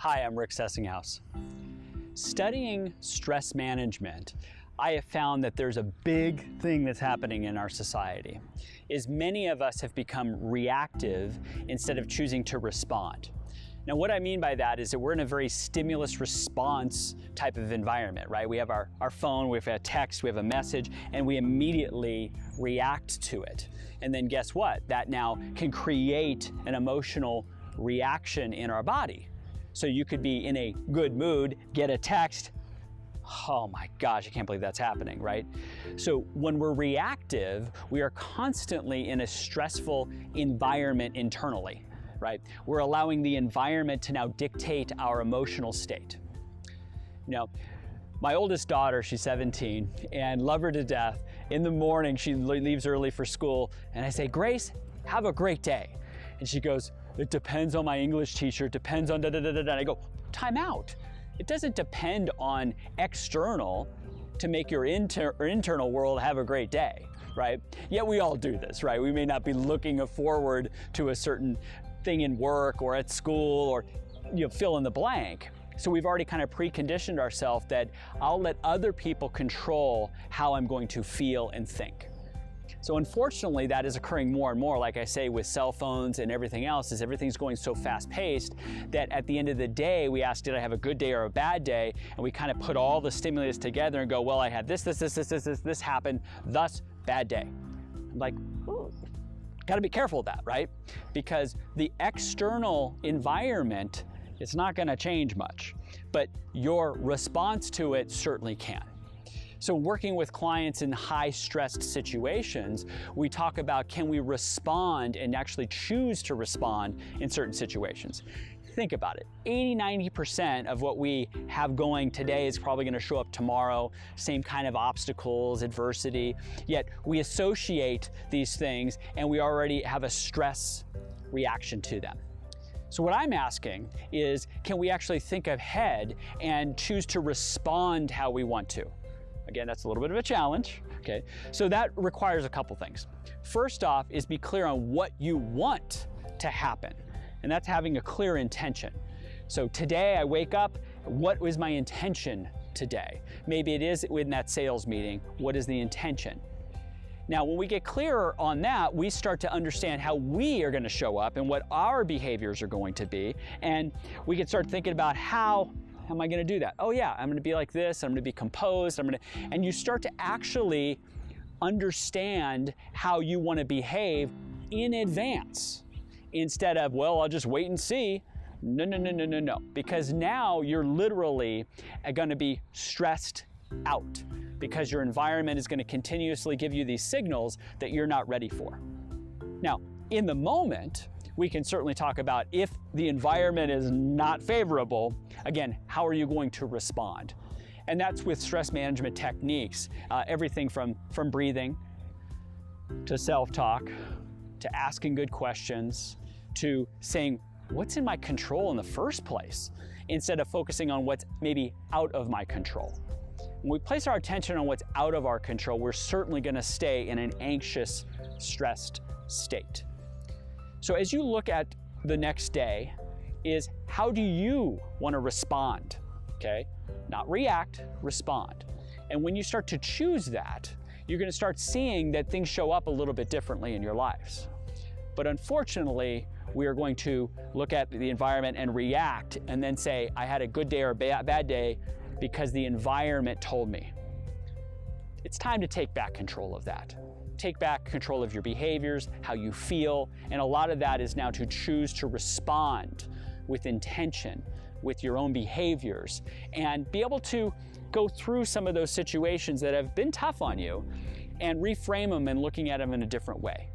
Hi, I'm Rick Sessinghaus. Studying stress management, I have found that there's a big thing that's happening in our society, is many of us have become reactive instead of choosing to respond. Now, what I mean by that is that we're in a very stimulus response type of environment, right? We have our phone, we have a text, we have a message, and we immediately react to it. And then guess what? That now can create an emotional reaction in our body. So you could be in a good mood, get a text, oh my gosh, I can't believe that's happening, right? So when we're reactive, we are constantly in a stressful environment internally, right? We're allowing the environment to now dictate our emotional state. Now, my oldest daughter, she's 17, and love her to death. In the morning, she leaves early for school, and I say, Grace, have a great day. And she goes, it depends on my English teacher, it depends on da-da-da-da-da. And I go, time out. It doesn't depend on external to make your internal world have a great day, right? Yet we all do this, right? We may not be looking forward to a certain thing in work or at school or fill in the blank. So we've already kind of preconditioned ourselves that I'll let other people control how I'm going to feel and think. So unfortunately, that is occurring more and more, like I say, with cell phones and everything else, is everything's going so fast-paced that at the end of the day, we ask, did I have a good day or a bad day? And we kind of put all the stimulus together and go, well, I had this happened, thus bad day. I'm like, got to be careful of that, right? Because the external environment, it's not going to change much, but your response to it certainly can. So working with clients in high-stressed situations, we talk about, can we respond and actually choose to respond in certain situations? Think about it. 80–90% of what we have going today is probably going to show up tomorrow, same kind of obstacles, adversity, yet we associate these things and we already have a stress reaction to them. So what I'm asking is, can we actually think ahead and choose to respond how we want to? Again, that's a little bit of a challenge, okay? So that requires a couple things. First off is be clear on what you want to happen, and that's having a clear intention. So today I wake up, what was my intention today? Maybe it is in that sales meeting, what is the intention? Now, when we get clearer on that, we start to understand how we are going to show up and what our behaviors are going to be, and we can start thinking about how am I going to do that? Oh yeah, I'm going to be like this, I'm going to be composed, and you start to actually understand how you want to behave in advance instead of, well, I'll just wait and see. No. Because now you're literally going to be stressed out because your environment is going to continuously give you these signals that you're not ready for. Now, in the moment, we can certainly talk about if the environment is not favorable, again, how are you going to respond? And that's with stress management techniques, everything from breathing to self-talk, to asking good questions, to saying, what's in my control in the first place, instead of focusing on what's maybe out of my control. When we place our attention on what's out of our control, we're certainly going to stay in an anxious, stressed state. So as you look at the next day, is how do you want to respond, okay? Not react, respond. And when you start to choose that, you're going to start seeing that things show up a little bit differently in your lives. But unfortunately, we are going to look at the environment and react and then say, I had a good day or a bad day because the environment told me. It's time to take back control of that. Take back control of your behaviors, how you feel, and a lot of that is now to choose to respond with intention, with your own behaviors, and be able to go through some of those situations that have been tough on you and reframe them and looking at them in a different way.